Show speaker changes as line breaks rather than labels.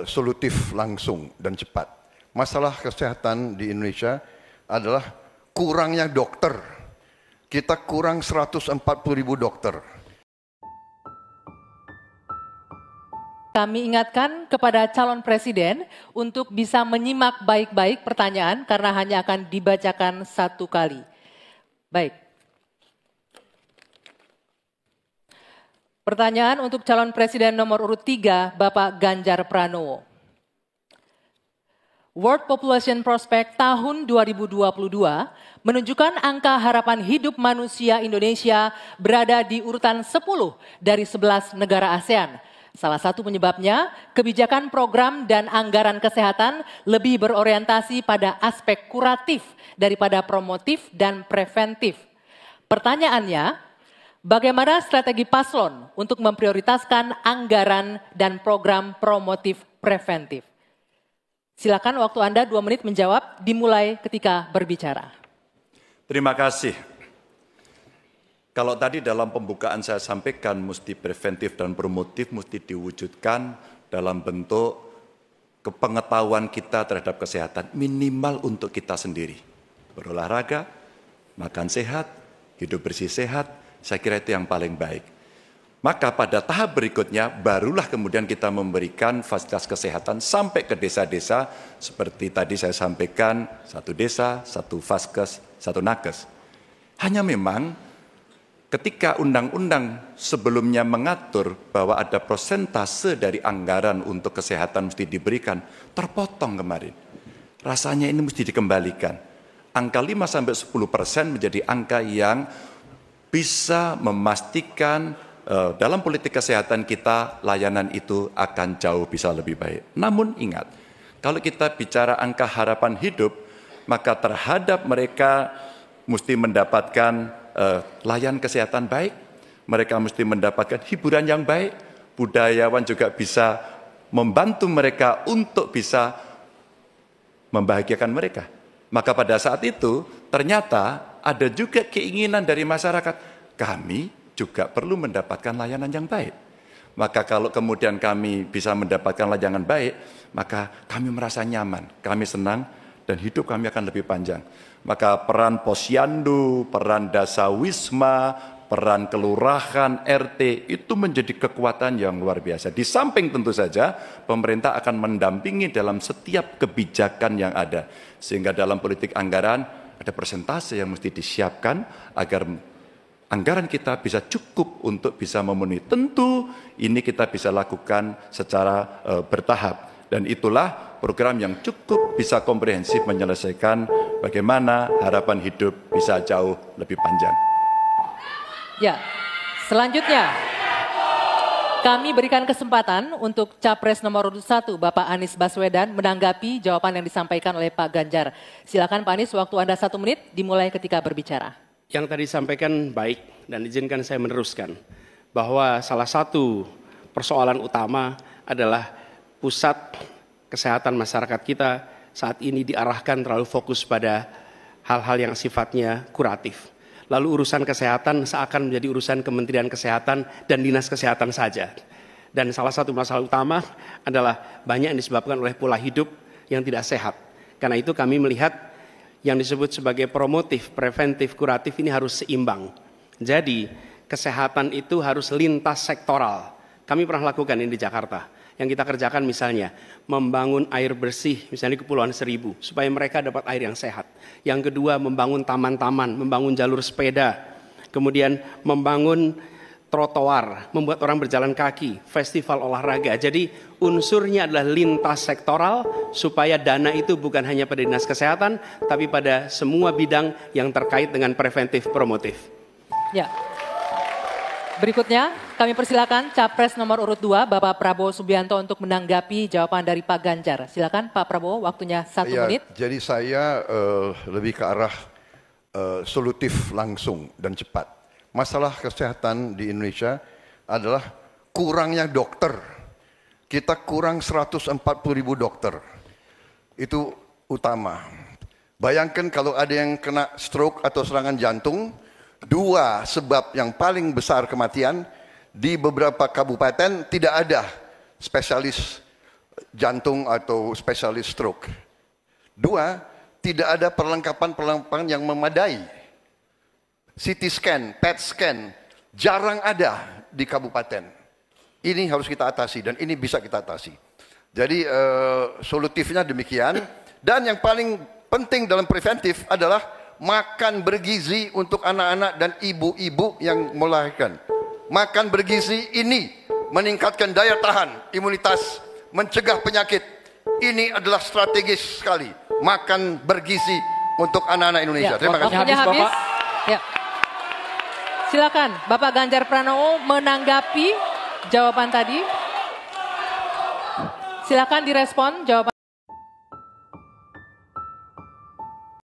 solutif langsung dan cepat. Masalah kesehatan di Indonesia adalah kurangnya dokter. Kita kurang 140.000 dokter.
Kami ingatkan kepada calon presiden untuk bisa menyimak baik-baik pertanyaan karena hanya akan dibacakan satu kali. Baik. Pertanyaan untuk calon presiden nomor urut 3, Bapak Ganjar Pranowo. World Population Prospect tahun 2022 menunjukkan angka harapan hidup manusia Indonesia berada di urutan 10 dari 11 negara ASEAN. Salah satu penyebabnya, kebijakan program dan anggaran kesehatan lebih berorientasi pada aspek kuratif daripada promotif dan preventif. Pertanyaannya, bagaimana strategi paslon untuk memprioritaskan anggaran dan program promotif preventif? Silakan waktu Anda 2 menit menjawab, dimulai ketika berbicara.
Terima kasih. Kalau tadi dalam pembukaan saya sampaikan mesti preventif dan promotif mesti diwujudkan dalam bentuk kepengetahuan kita terhadap kesehatan minimal untuk kita sendiri. Berolahraga, makan sehat, hidup bersih sehat, saya kira itu yang paling baik. Maka pada tahap berikutnya barulah kemudian kita memberikan fasilitas kesehatan sampai ke desa-desa seperti tadi saya sampaikan, 1 desa, 1 vaskes, 1 nakes. Hanya memang ketika undang-undang sebelumnya mengatur bahwa ada persentase dari anggaran untuk kesehatan mesti diberikan, terpotong kemarin. Rasanya ini mesti dikembalikan. Angka 5-10% menjadi angka yang bisa memastikan dalam politik kesehatan kita layanan itu akan jauh bisa lebih baik. Namun ingat, kalau kita bicara angka harapan hidup, maka terhadap mereka mesti mendapatkan layanan kesehatan baik, mereka mesti mendapatkan hiburan yang baik, budayawan juga bisa membantu mereka untuk bisa membahagiakan mereka. Maka pada saat itu ternyata ada juga keinginan dari masyarakat, kami juga perlu mendapatkan layanan yang baik. Maka kalau kemudian kami bisa mendapatkan layanan baik, maka kami merasa nyaman, kami senang, dan hidup kami akan lebih panjang. Maka peran posyandu, peran dasawisma, peran kelurahan, RT itu menjadi kekuatan yang luar biasa. Di samping tentu saja pemerintah akan mendampingi dalam setiap kebijakan yang ada. Sehingga dalam politik anggaran ada persentase yang mesti disiapkan agar anggaran kita bisa cukup untuk bisa memenuhi. Tentu ini kita bisa lakukan secara bertahap. Dan itulah program yang cukup bisa komprehensif menyelesaikan bagaimana harapan hidup bisa jauh lebih panjang.
Ya, selanjutnya kami berikan kesempatan untuk Capres nomor 1 Bapak Anies Baswedan menanggapi jawaban yang disampaikan oleh Pak Ganjar. Silakan Pak Anies, waktu Anda 1 menit dimulai ketika berbicara.
Yang tadi disampaikan baik dan izinkan saya meneruskan bahwa salah satu persoalan utama adalah pusat kesehatan masyarakat kita saat ini diarahkan terlalu fokus pada hal-hal yang sifatnya kuratif. Lalu urusan kesehatan seakan menjadi urusan Kementerian Kesehatan dan Dinas Kesehatan saja. Dan salah satu masalah utama adalah banyak yang disebabkan oleh pola hidup yang tidak sehat. Karena itu kami melihat yang disebut sebagai promotif, preventif, kuratif ini harus seimbang. Jadi kesehatan itu harus lintas sektoral. Kami pernah lakukan ini di Jakarta. Yang kita kerjakan misalnya membangun air bersih misalnya di Kepulauan Seribu supaya mereka dapat air yang sehat. Yang kedua membangun taman-taman, membangun jalur sepeda, kemudian membangun trotoar, membuat orang berjalan kaki, festival olahraga. Jadi unsurnya adalah lintas sektoral supaya dana itu bukan hanya pada Dinas Kesehatan tapi pada semua bidang yang terkait dengan preventif promotif.
Ya. Berikutnya, kami persilakan Capres nomor urut 2, Bapak Prabowo Subianto untuk menanggapi jawaban dari Pak Ganjar. Silakan Pak Prabowo, waktunya 1 menit.
Jadi saya lebih ke arah solutif langsung dan cepat. Masalah kesehatan di Indonesia adalah kurangnya dokter. Kita kurang 140.000 dokter. Itu utama. Bayangkan kalau ada yang kena stroke atau serangan jantung, 2 sebab yang paling besar kematian di beberapa kabupaten tidak ada spesialis jantung atau spesialis stroke. 2, tidak ada perlengkapan yang memadai. CT scan, PET scan, jarang ada di kabupaten. Ini harus kita atasi dan ini bisa kita atasi. Jadi solutifnya demikian. Dan yang paling penting dalam preventif adalah makan bergizi untuk anak-anak dan ibu-ibu yang melahirkan. Makan bergizi ini meningkatkan daya tahan, imunitas, mencegah penyakit. Ini adalah strategis sekali. Makan bergizi untuk anak-anak Indonesia.
Ya,
terima kasih.
waktunya habis. Ya. Silakan Bapak Ganjar Pranowo menanggapi jawaban tadi. Silakan direspon jawaban.